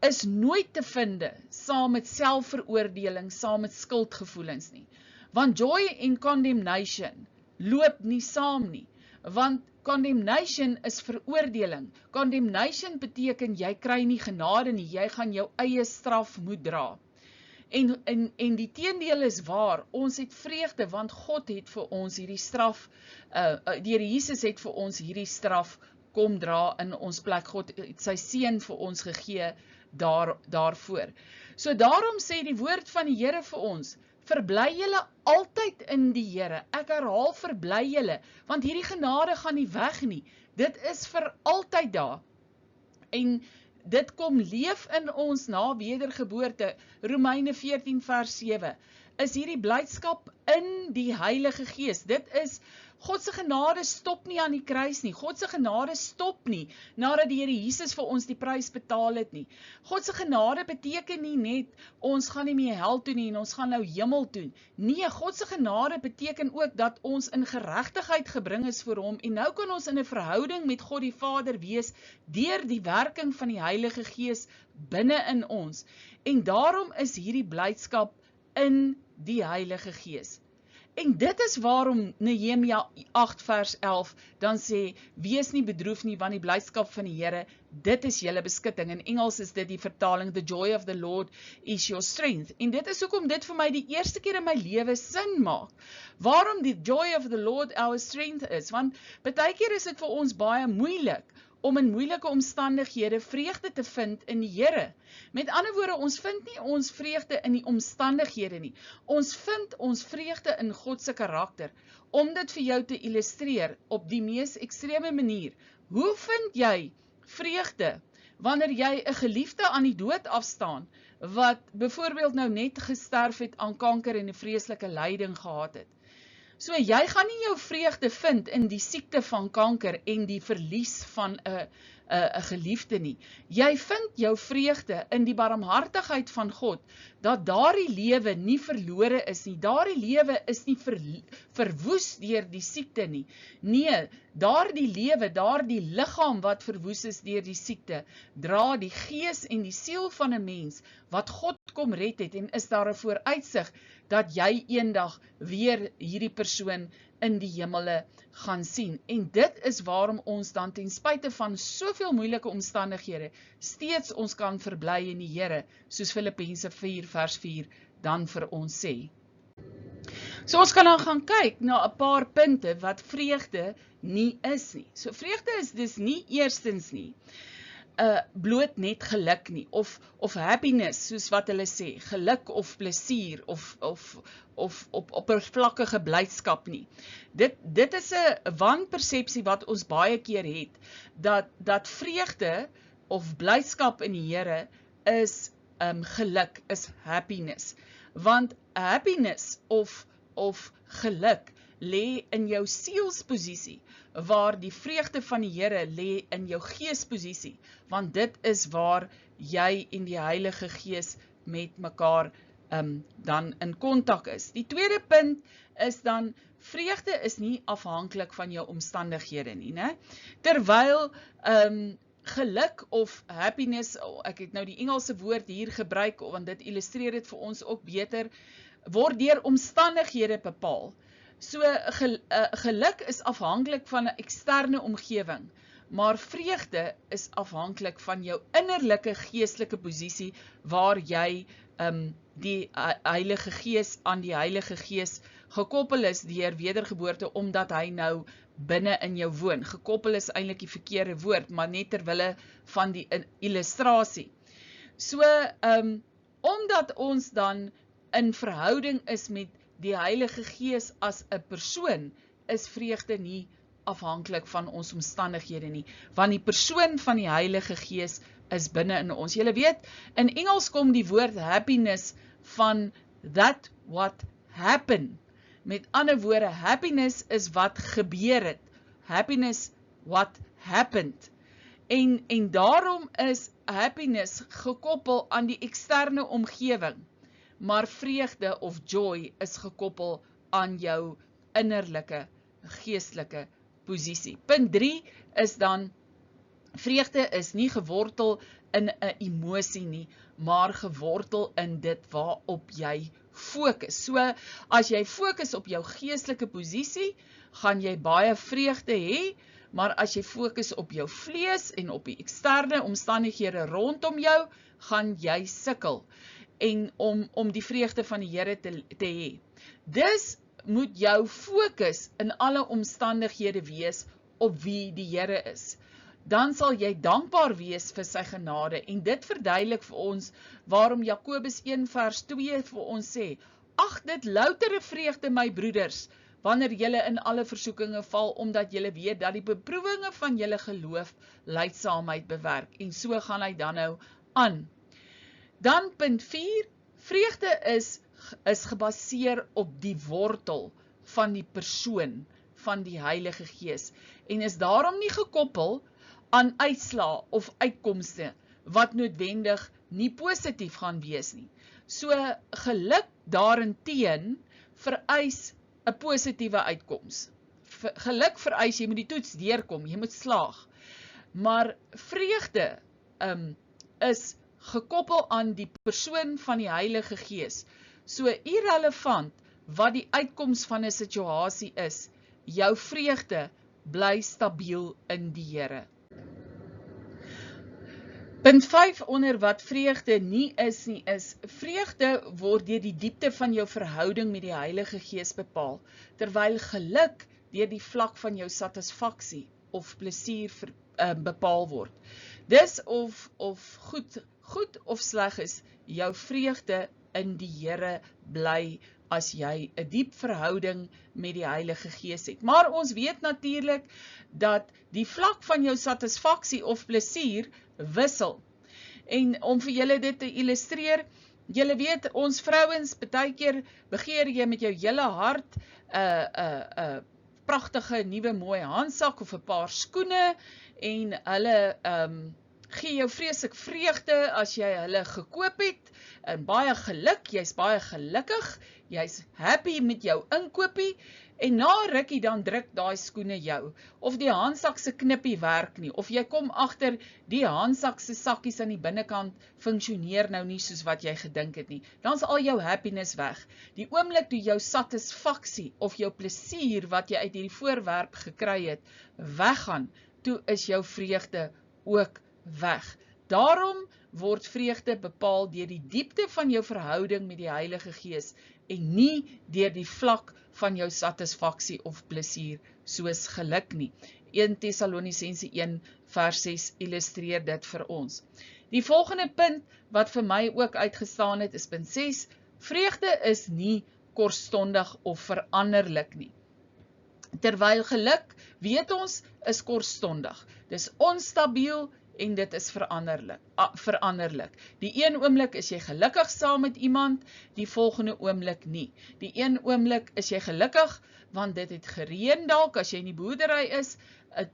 Speaker 1: is nooit te vind saam met selfveroordeling, saam met skuldgevoelens nie. Want joy en condemnation loop nie saam nie. Want condemnation is veroordeling. Condemnation beteken jy kry nie genade nie, jy gaan jou eie straf moet dra. En die teendeel is waar, ons het vreugde, want God het vir ons hierdie straf, die Here Jesus het vir ons hierdie straf kom dra in ons plek. God het sy seun vir ons gegee daarvoor. So daarom sê die woord van die Here vir ons, verbly julle altyd in die Here. Ek herhaal, verbly julle, want hierdie genade gaan nie weg nie. Dit is vir altyd daar. En dit kom leef in ons na wedergeboorte. Romeine 14 vers 7 is hierdie blydskap in die Heilige Gees. Dit is, God se genade stop nie aan die kruis nie. God se genade stop nie nadat die Here Jesus vir ons die prys betaal het nie. God se genade beteken nie net ons gaan nie meer hel toe nie en ons gaan nou hemel toe. Nee, God se genade beteken ook dat ons in geregtigheid gebring is vir hom en nou kan ons in 'n verhouding met God die Vader wees deur die werking van die Heilige Gees binne in ons. En daarom is hierdie blydskap in die Heilige Gees. En dit is waarom Nehemia 8 vers 11 dan sê, wees nie bedroef nie, want die blydskap van die Here, dit is julle beskutting. In Engels is dit die vertaling, the joy of the Lord is your strength. En dit is hoekom dit vir my die eerste keer in my lewe sin maak. Waarom die joy of the Lord our strength is, want baie keer is dit vir ons baie moeilik om in moeilike omstandighede vreugde te vind in die Here. Met ander woorde, ons vind nie ons vreugde in die omstandighede nie. Ons vind ons vreugde in God se karakter. Om dit vir jou te illustreer op die mees ekstreme manier. Hoe vind jy vreugde wanneer jy 'n geliefde aan die dood afstaan, wat byvoorbeeld nou net gesterf het aan kanker en 'n vreeslike lyding gehad het? So jy gaan nie jou vreugde vind in die siekte van kanker en die verlies van 'n geliefde nie. Jy vind jou vreugde in die barmhartigheid van God, dat daardie lewe nie verlore is nie. Daardie lewe is nie verwoes deur die siekte nie. Nee, daardie lewe, daardie liggaam wat verwoes is deur die siekte, dra die gees en die siel van 'n mens wat God kom red het, en is daar 'n vooruitsig dat jy eendag weer hierdie persoon in die hemele gaan sien. En dit is waarom ons dan ten spyte van soveel moeilike omstandighede steeds ons kan verbly in die Here, soos Filippense 4 vers 4 dan vir ons sê. So ons kan dan gaan kyk na 'n paar punte wat vreugde nie is nie. So vreugde is dus nie eerstens nie bloot net geluk nie, of happiness, soos wat hulle sê, geluk of plesier, of oppervlakkige blydskap nie. Dit is 'n wanpersepsie wat ons baie keer het, dat vreugde of blydskap in die Here is geluk, is happiness. Want happiness of geluk lê in jou sielsposisie, waar die vreugde van die Here lê in jou geesposisie, want dit is waar jy en die Heilige Gees met mekaar dan in kontak is. Die tweede punt is dan, vreugde is nie afhanklik van jou omstandighede nie, né? Terwyl geluk of happiness, ek het nou die Engelse woord hier gebruik, want dit illustreer dit vir ons ook beter, word deur omstandighede bepaal. So geluk is afhanklik van 'n eksterne omgewing, maar vreugde is afhanklik van jou innerlike geestelike posisie, waar jy die Heilige Gees aan die Heilige Gees gekoppel is deur wedergeboorte, omdat hy nou binne in jou woon. Gekoppel is eintlik die verkeerde woord, maar net terwille van die illustrasie. So, omdat ons dan in verhouding is met die Heilige Gees as 'n persoon, is vreugde nie afhanklik van ons omstandighede nie, want die persoon van die Heilige Gees is binne in ons. Julle weet, in Engels kom die woord happiness van that what happened. Met ander woorde, happiness is wat gebeur het. Happiness, what happened. En daarom is happiness gekoppel aan die eksterne omgewing, maar vreugde of joy is gekoppel aan jou innerlike, geestelike posisie. Punt 3 is dan, vreugde is nie gewortel in 'n emosie nie, maar gewortel in dit waarop jy fokus. So, as jy fokus op jou geestelike posisie, gaan jy baie vreugde hê, maar as jy fokus op jou vlees en op die eksterne omstandighede rondom jou, gaan jy sukkel en om die vreugde van die Here te hê. Dus moet jou fokus in alle omstandighede wees op wie die Here is. Dan sal jy dankbaar wees vir sy genade, en dit verduidelik vir ons waarom Jakobus 1 vers 2 vir ons sê, ag dit loutere vreugde my broeders, wanneer julle in alle versoekinge val, omdat julle weet dat die beproewinge van julle geloof lydsaamheid bewerk, en so gaan hy dan nou aan. Dan punt 4, vreugde is gebaseer op die wortel van die persoon van die Heilige Gees, en is daarom nie gekoppel aan uitslaa of uitkomste, wat noodwendig nie positief gaan wees nie. So geluk daarenteen vereis 'n positiewe uitkoms. Geluk vereis, jy moet die toets deurkom, jy moet slaag. Maar vreugde is gekoppel aan die persoon van die Heilige Gees. So irrelevant wat die uitkoms van 'n situasie is, jou vreugde bly stabiel in die Here. Punt 5 onder wat vreugde nie is nie is, vreugde word deur die diepte van jou verhouding met die Heilige Gees bepaal, terwyl geluk deur die vlak van jou satisfaksie of plesier bepaal word. Dis of goed of sleg is, jou vreugde in die Here bly as jy 'n diep verhouding met die Heilige Gees het. Maar ons weet natuurlik dat die vlak van jou satisfaksie of plesier wissel. En om vir julle dit te illustreer, julle weet, ons vrouens, baie keer begeer jy met jou hele hart 'n pragtige nuwe mooi handsak of 'n paar skoene, en hulle gee jou vreeslik vreugde as jy hulle gekoop het, en baie geluk, jy's baie gelukkig, jy's happy met jou inkopie, en na rukkie dan druk daai skoene jou, of die handsak se knippie werk nie, of jy kom agter die handsak se sakkies aan die binnekant funksioneer nou nie soos wat jy gedink het nie, dan is al jou happiness weg. Die oomblik toe jou satisfaksie of jou plesier wat jy uit hierdie voorwerp gekry het, weggaan, toe is jou vreugde ook weg. Daarom word vreugde bepaal deur die diepte van jou verhouding met die Heilige Gees, en nie deur die vlak van jou satisfaksie of plesier soos geluk nie. 1 Tessalonisense 1 vers 6 illustreer dit vir ons. Die volgende punt wat vir my ook uitgestaan het is punt 6, vreugde is nie kortstondig of veranderlik nie. Terwyl geluk, weet ons, is kortstondig. Dis onstabiel en dit is veranderlik. Die een oomblik is jy gelukkig saam met iemand, die volgende oomblik nie. Die een oomblik is jy gelukkig, want dit het gereën dalk, as jy in die boerdery is,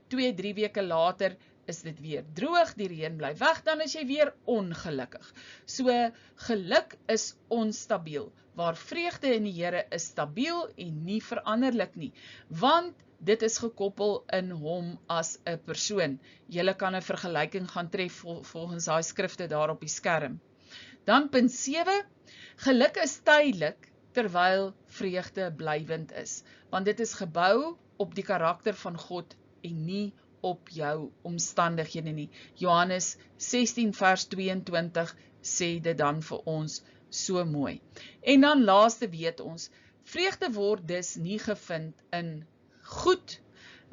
Speaker 1: 2-3 weke later is dit weer droog, die reën bly weg, dan is jy weer ongelukkig. So, geluk is onstabiel, waar vreugde in die Here is stabiel en nie veranderlik nie, want dit is gekoppel in hom as 'n persoon. Julle kan 'n vergelyking gaan tref volgens daai skrifte daar op die skerm. Dan punt 7, geluk is tydelik, terwyl vreugde blywend is, want dit is gebou op die karakter van God en nie op jou omstandighede nie. Johannes 16 vers 22 sê dit dan vir ons so mooi. En dan laaste weet ons, vreugde word dus nie gevind in goed,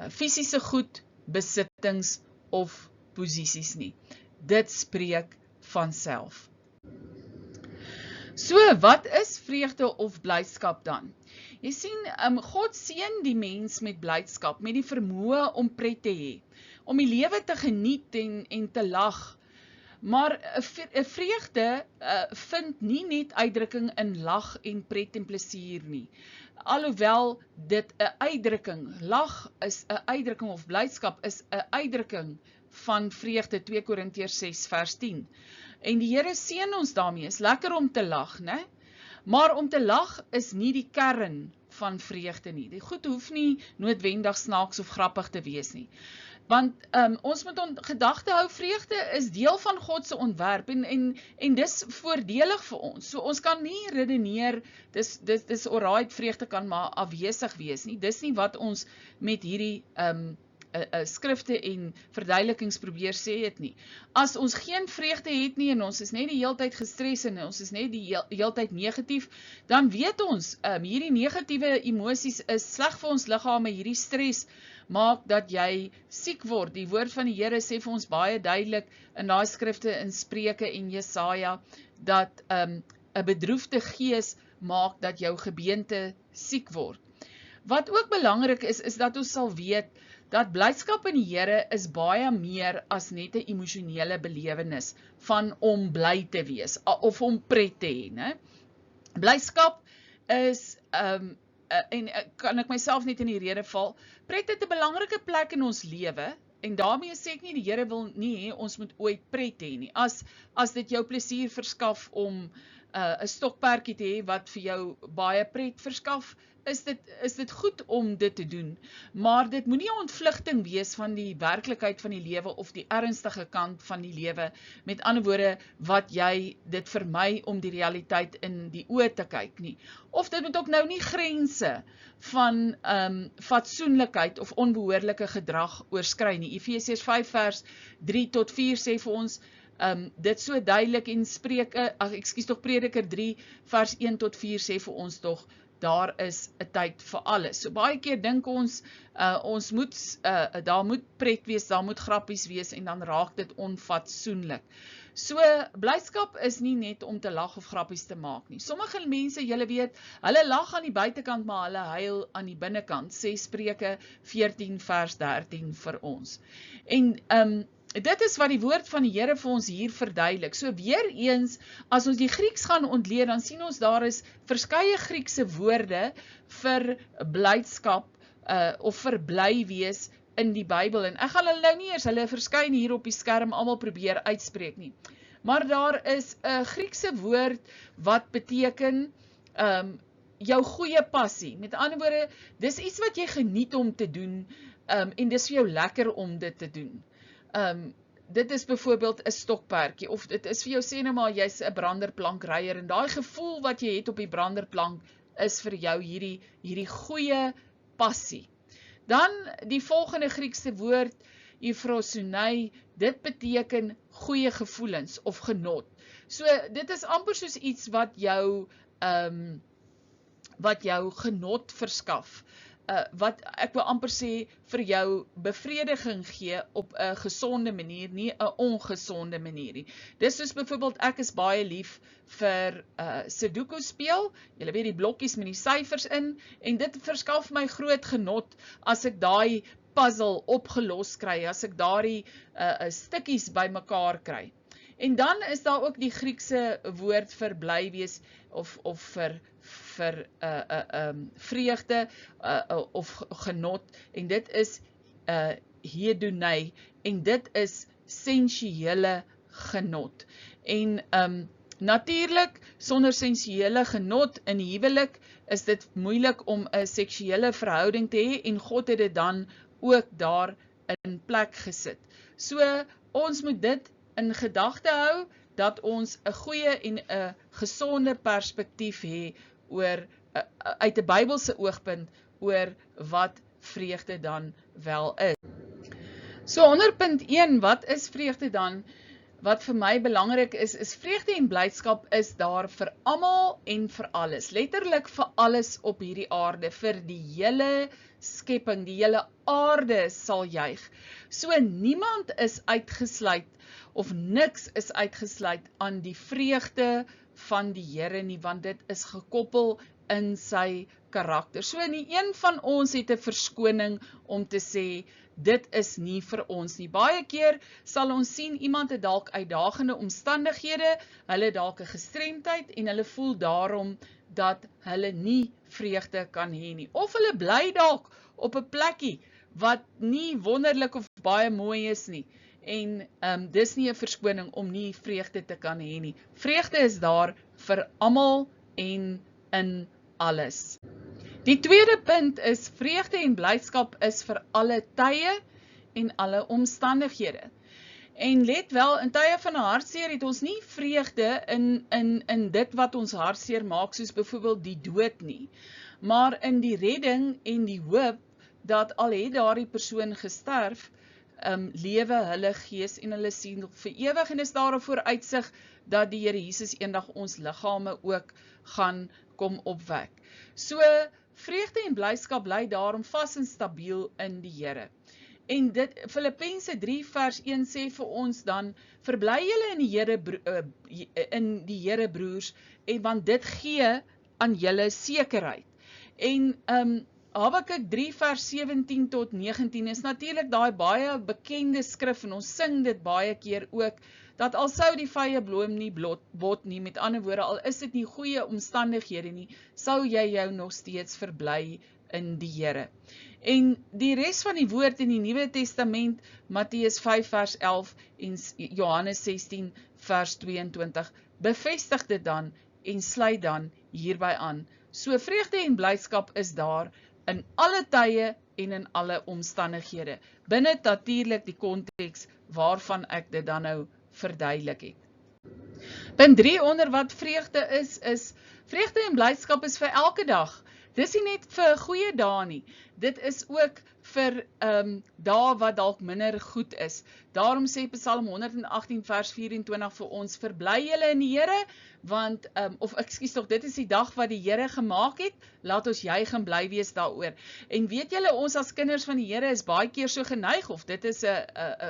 Speaker 1: fisiese goed, besittings of posisies nie. Dit spreek van self. So, wat is vreugde of blydskap dan? Jy sien, God seën die mens met blydskap, met die vermoë om pret te hê, om die lewe te geniet en te lag. Maar 'n vreugde vind nie net uitdrukking in lag en pret en plesier nie. Alhoewel dit 'n uitdrukking, lag is 'n uitdrukking of blydskap is 'n uitdrukking van vreugde, 2 Korintiërs 6 vers 10. En die Here seën ons daarmee, is lekker om te lag, né? Maar om te lag is nie die kern van vreugde nie. Die goed hoef nie noodwendig snaaks of grappig te wees nie. Want ons moet gedagte hou, vreugde is deel van God se ontwerp en dis voordelig vir ons. So ons kan nie redeneer, dis alright, vreugde kan maar afwesig wees nie. Dis nie wat ons met hierdie skrifte en verduidelikings probeer sê het nie. As ons geen vreugde het nie en ons is net die heeltyd gestres en ons is net die heeltyd negatief, dan weet ons, hierdie negatiewe emosies is sleg vir ons liggame, hierdie stres maak dat jy siek word. Die woord van die Here sê vir ons baie duidelik in daai skrifte in Spreuke en Jesaja, dat 'n bedroefde gees maak dat jou gebeente siek word. Wat ook belangrik is dat ons sal weet, dat blydskap in die Here is baie meer as net 'n emosionele belewenis van om bly te wees, of om pret te hê, né? Blydskap is, en kan ek myself net in die rede val, pret het 'n belangrike plek in ons lewe, en daarmee sê ek nie, die Here wil nie hê ons moet ooit pret hê nie. As dit jou plesier verskaf om 'n stokperdjie te hê wat vir jou baie pret verskaf, is dit goed om dit te doen, maar dit moenie 'n ontvlugting wees van die werklikheid van die lewe of die ernstige kant van die lewe. Met ander woorde, wat jy dit vermy om die realiteit in die oë te kyk nie. Of dit moet ook nou nie grense van fatsoenlikheid of onbehoorlike gedrag oorskry nie. Efesiërs 5 vers 3 tot 4 sê vir ons dit so duidelik, en Prediker 3 vers 1 tot 4 sê vir ons tog, daar is 'n tyd vir alles. So baie keer dink ons, daar moet pret wees, daar moet grappies wees, en dan raak dit onfatsoenlik. So, blydskap is nie net om te lag of grappies te maak nie. Sommige mense, julle weet, hulle lag aan die buitekant, maar hulle huil aan die binnekant, sê Spreuke 14 vers 13 vir ons. En dit is wat die woord van die Here vir ons hier verduidelik. So weer eens, as ons die Grieks gaan ontleed, dan sien ons daar is verskeie Griekse woorde vir blydskap of vir bly wees in die Bybel. En ek gaan hulle nou nie eers, hulle verskyn hier op die skerm, almal probeer uitspreek nie. Maar daar is 'n Griekse woord wat beteken jou goeie passie. Met ander woorde, dis iets wat jy geniet om te doen, en dis vir jou lekker om dit te doen. Dit is byvoorbeeld 'n stokperdjie, of dit is vir jou, sê nou maar, jy's 'n branderplankryer, en daai gevoel wat jy het op die branderplank is vir jou hierdie goeie passie. Dan die volgende Griekse woord, euphrosynei, dit beteken goeie gevoelens of genot. So dit is amper soos iets wat jou genot verskaf. Wat ek wil amper sê vir jou bevrediging gee op 'n gesonde manier, nie 'n ongesonde manier nie. Dis soos byvoorbeeld, ek is baie lief vir Sudoku speel, julle weet die blokkies met die syfers in, en dit verskaf my groot genot as ek daai puzzle opgelos kry, as ek daardie stukkies bymekaar kry. En dan is daar ook die Griekse woord vir bly wees of vir vreugde of genot, en dit is hedonei, en dit is sensuele genot. En natuurlik, sonder sensuele genot in huwelik is dit moeilik om 'n seksuele verhouding te hê, en God het dit dan ook daar in plek gesit. So ons moet dit in gedagte hou, dat ons 'n goeie en 'n gesonde perspektief hê uit 'n Bybelse oogpunt oor wat vreugde dan wel is. So onder punt 1, wat is vreugde dan? Wat vir my belangrik is vreugde en blydskap is daar vir almal en vir alles. Letterlik vir alles op hierdie aarde, vir die hele skepping, die hele aarde sal juig. So niemand is uitgesluit, of niks is uitgesluit aan die vreugde van die Here nie, want dit is gekoppel in sy karakter. So nie een van ons het 'n verskoning om te sê, dit is nie vir ons nie. Baie keer sal ons sien, iemand het dalk uitdagende omstandighede, hulle dalk 'n gestremdheid en hulle voel daarom dat hulle nie vreugde kan hê nie. Of hulle bly dalk op 'n plekkie wat nie wonderlik of baie mooi is nie. En dis nie 'n verskoning om nie vreugde te kan hê nie. Vreugde is daar vir almal en in alles. Die tweede punt is, vreugde en blydskap is vir alle tye en alle omstandighede. En let wel, in tye van 'n hartseer het ons nie vreugde in dit wat ons hartseer maak, soos byvoorbeeld die dood nie, maar in die redding en die hoop dat al het daardie persoon gesterf, lewe hulle gees en hulle siel vir ewig, en is daar 'n vooruitsig dat die Here Jesus eendag ons liggame ook gaan kom opwek. So, vreugde en blydskap bly daarom vas en stabiel in die Here. En Filippense 3 vers 1 sê vir ons dan, verbly julle in die Here broers, want dit gee aan julle sekerheid. En Habakuk 3 vers 17 tot 19 is natuurlik daai baie bekende skrif, en ons sing dit baie keer ook, dat al sou die vye bloem nie bot nie, met ander woorde, al is dit nie goeie omstandighede nie, sou jy jou nog steeds verbly in die Here. En die res van die woord in die Nuwe Testament, Matteus 5 vers 11 en Johannes 16 vers 22, bevestig dit dan en sluit dan hierby aan. So vreugde en blydskap is daar in alle tye en in alle omstandighede, binne natuurlik die konteks waarvan ek dit dan nou verduidelik het. Punt 3 onder wat vreugde is vreugde en blydskap is vir elke dag. Dis nie net vir goeie dae nie, dit is ook vir dae wat dalk minder goed is. Daarom sê Psalm 118 vers 24 vir ons, verbly julle in die Here, want, dit is die dag wat die Here gemaak het, laat ons juig en bly wees daaroor. En weet julle, ons as kinders van die Here is baie keer so geneig, of dit is 'n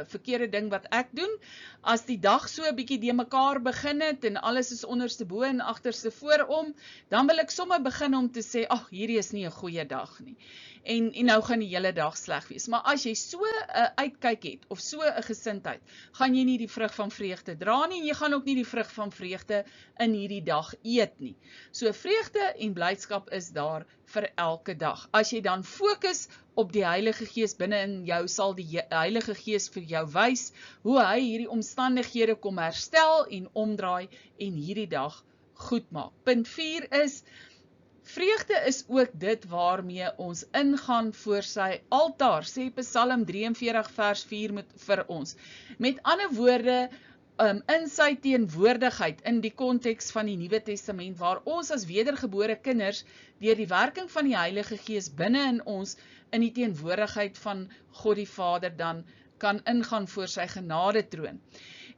Speaker 1: verkeerde ding wat ek doen, as die dag so 'n bietjie de mekaar begin het, en alles is onderste bo en agterste voorom, dan wil ek sommer begin om te sê, ag, hierdie is nie 'n goeie dag nie. En nou gaan die hele dag sleg wees. Maar as jy so 'n uitkyk het, of so 'n gesindheid, gaan jy nie die vrug van vreugde dra nie, en jy gaan ook nie die vrug van vreugde in hierdie dag eet nie. So vreugde en blydskap is daar vir elke dag. As jy dan fokus op die Heilige Gees binne in jou, sal die Heilige Gees vir jou wys hoe hy hierdie omstandighede kom herstel en omdraai en hierdie dag goed maak. Punt 4 is, vreugde is ook dit waarmee ons ingaan voor sy altaar, sê Psalm 43 vers 4 vir ons. Met ander woorde, in sy teenwoordigheid, in die konteks van die Nuwe Testament, waar ons as wedergebore kinders, deur die werking van die Heilige Gees binne in ons, in die teenwoordigheid van God die Vader, dan kan ingaan voor sy genadetroon.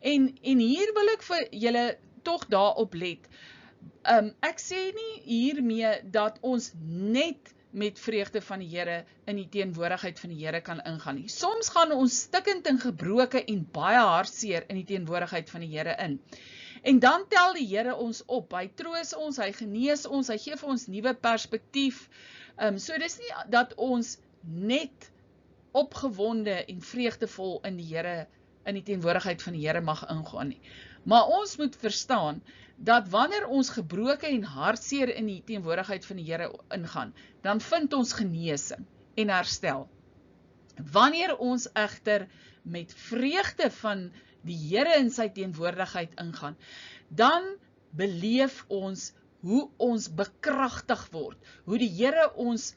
Speaker 1: En hier wil ek vir julle tog daarop let. Ek sê nie hiermee dat ons net met vreugde van die Here in die teenwoordigheid van die Here kan ingaan nie. Soms gaan ons stikkend en gebroke en baie hartseer in die teenwoordigheid van die Here in. En dan tel die Here ons op, hy troos ons, hy genees ons, hy gee vir ons nuwe perspektief. So dis nie dat ons net opgewonde en vreugdevol in die Here, in die teenwoordigheid van die Here mag ingaan nie. Maar ons moet verstaan, dat wanneer ons gebroke en hartseer in die teenwoordigheid van die Here ingaan, dan vind ons genesing en herstel. Wanneer ons egter met vreugde van die Here in sy teenwoordigheid ingaan, dan beleef ons hoe ons bekragtig word, hoe die Here ons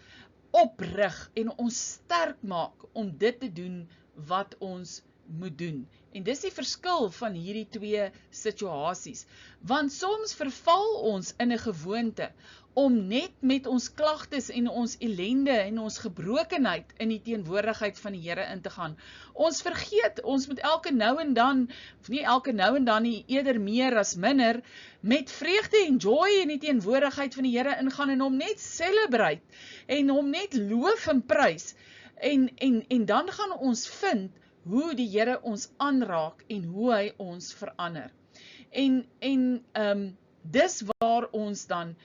Speaker 1: oprig en ons sterk maak om dit te doen wat ons moet doen. En dis die verskil van hierdie twee situasies, want soms verval ons in 'n gewoonte om net met ons klagtes en ons ellende en ons gebrokenheid in die teenwoordigheid van die Here in te gaan. Ons vergeet, ons moet elke nou en dan, of nie elke nou en dan nie, eerder meer as minder, met vreugde en joy in die teenwoordigheid van die Here ingaan en hom net celebrate en hom net loof en prys. En dan gaan ons vind hoe die Here ons aanraak en hoe hy ons verander. En dis waar ons dan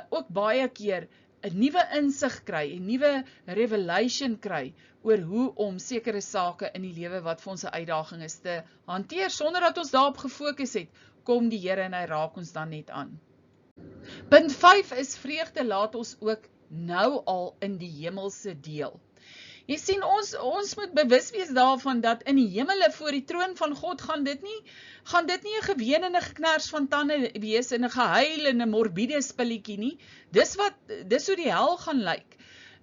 Speaker 1: ook baie keer 'n nuwe insig kry, 'n nuwe revelation kry oor hoe om sekere sake in die lewe wat vir ons 'n uitdaging is te hanteer, sonder dat ons daarop gefokus het, kom die Here en hy raak ons dan net aan. Punt 5 is vreugde laat ons ook nou al in die hemelse deel. Jy sien, ons moet bewus wees daarvan dat in die hemele voor die troon van God gaan dit nie 'n geween en 'n geknars van tande wees en 'n gehuil en 'n morbiede spilletjie nie. Dis hoe die hel gaan lyk.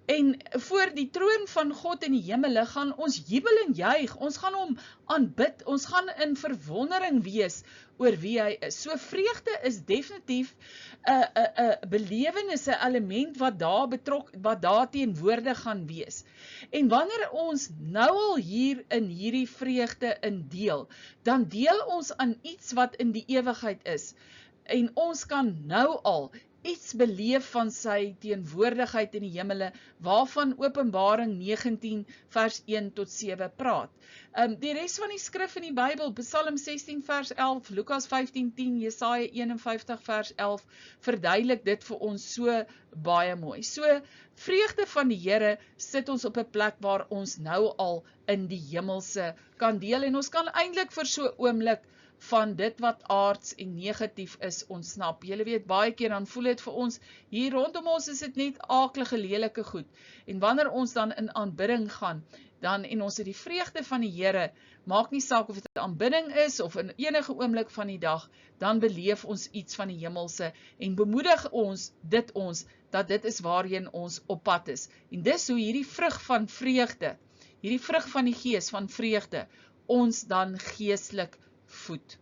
Speaker 1: En voor die troon van God in die hemele gaan ons jubel en juig, ons gaan hom aanbid, ons gaan in verwondering wees oor wie hy is. So vreugde is definitief 'n belewenis, 'n element wat daar teenwoordig gaan wees. En wanneer ons nou al hier in hierdie vreugde in deel, dan deel ons aan iets wat in die ewigheid is. En ons kan nou al iets beleef van sy teenwoordigheid in die hemele, waarvan Openbaring 19 vers 1 tot 7 praat. Die res van die skrif in die Bybel, Psalm 16 vers 11, Lukas 15:10, Jesaja 51 vers 11, verduidelik dit vir ons so baie mooi. So, vreugde van die Here sit ons op 'n plek waar ons nou al in die hemelse kan deel, en ons kan eintlik vir so 'n oomblik van dit wat aards en negatief is ontsnap. Julle weet, baie keer dan voel dit vir ons, hier rondom ons is dit net aaklige, lelike goed. En wanneer ons dan in aanbidding gaan, en ons het die vreugde van die Here, maak nie saak of dit aanbidding is, of in enige oomblik van die dag, dan beleef ons iets van die hemelse, en bemoedig ons, dat dit is waarheen ons op pad is. En dis hoe hierdie vrug van vreugde, hierdie vrug van die Gees van vreugde, ons dan geestelik voed.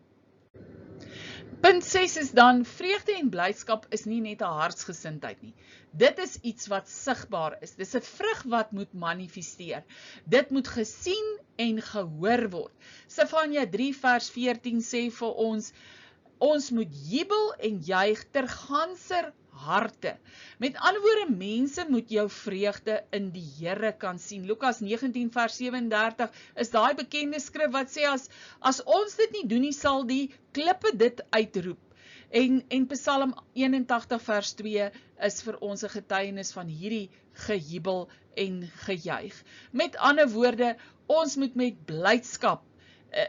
Speaker 1: Punt 6 is dan, vreugde en blydskap is nie net 'n hartsgesindheid nie. Dit is iets wat sigbaar is. Dis 'n vrug wat moet manifesteer. Dit moet gesien en gehoor word. Sefanja 3 vers 14 sê vir ons moet jubel en juig ter ganser harte. Met ander woorde, mense moet jou vreugde in die Here kan sien. Lukas 19 vers 37 is daai bekende skrif wat sê, as ons dit nie doen nie, sal die klippe dit uitroep. En Psalm 81 vers 2 is vir ons 'n getuienis van hierdie gejubel en gejuig. Met ander woorde, ons moet met blydskap,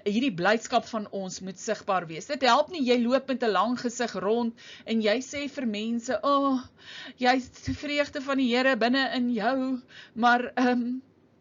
Speaker 1: hierdie blydskap van ons moet sigbaar wees. Dit help nie, jy loop met 'n lang gesig rond, en jy sê vir mense, jy is die vreugde van die Here binne in jou, maar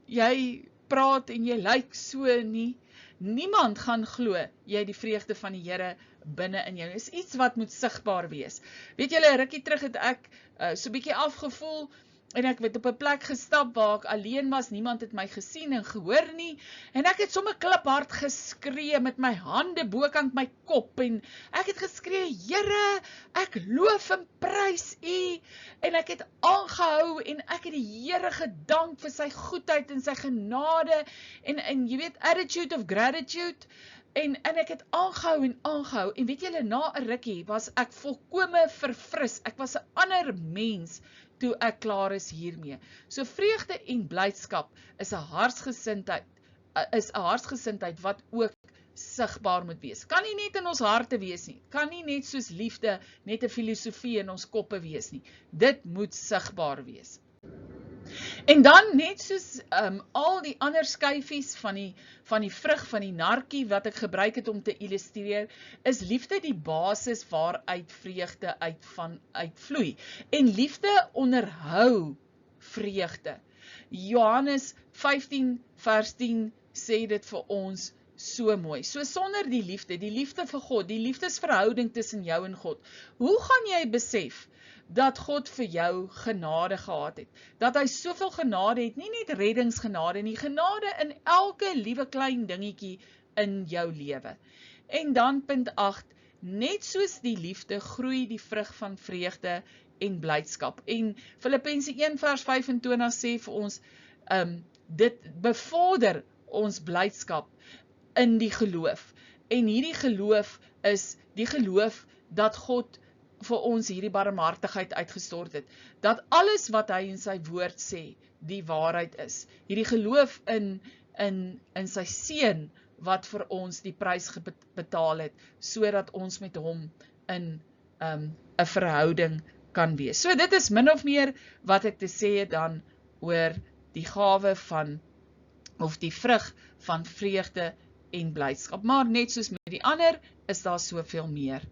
Speaker 1: jy praat en jy lyk so nie. Niemand gaan glo, jy het die vreugde van die Here binne in jou. Dit is iets wat moet sigbaar wees. Weet julle, 'n rukkie terug het ek so 'n bietjie afgevoel, en ek het op 'n plek gestap waar ek alleen was, niemand het my gesien en gehoor nie, en ek het sommer kliphard geskree met my hande bokant my kop, en ek het geskree, Here, ek loof en prys U, en ek het aangehou, en ek het die Here gedank vir sy goedheid en sy genade, en jy weet, attitude of gratitude, en ek het aangehou, en weet julle, na 'n rukkie was ek volkome verfris, ek was 'n ander mens, toe ek klaar is hiermee. So vreugde en blydskap is 'n hartsgesindheid wat ook sigbaar moet wees. Kan nie net in ons harte wees nie. Kan nie net soos liefde, net 'n filosofie in ons koppe wees nie. Dit moet sigbaar wees. En dan net soos al die ander skyfies van die vrug van die narkie wat ek gebruik het om te illustreer, is liefde die basis waaruit vreugde uitvloei. En liefde onderhou vreugde. Johannes 15 vers 10 sê dit vir ons so mooi. So sonder die liefde vir God, die liefdesverhouding tussen jou en God, hoe gaan jy besef dat God vir jou genade gehad het? Dat hy soveel genade het, nie net reddingsgenade nie, genade in elke liewe klein dingetjie in jou lewe. En dan punt 8, net soos die liefde groei die vrug van vreugde en blydskap. En Filippense 1 vers 25 sê vir ons, dit bevorder ons blydskap in die geloof. En hierdie geloof is die geloof dat God vir ons hierdie barmhartigheid uitgestort het, dat alles wat hy in sy woord sê, die waarheid is. Hierdie geloof in sy seun, wat vir ons die prys betaal het, sodat ons met hom in 'n verhouding kan wees. So dit is min of meer wat ek te sê het dan oor die gawe van, of die vrug van vreugde en blydskap. Maar net soos met die ander, is daar soveel meer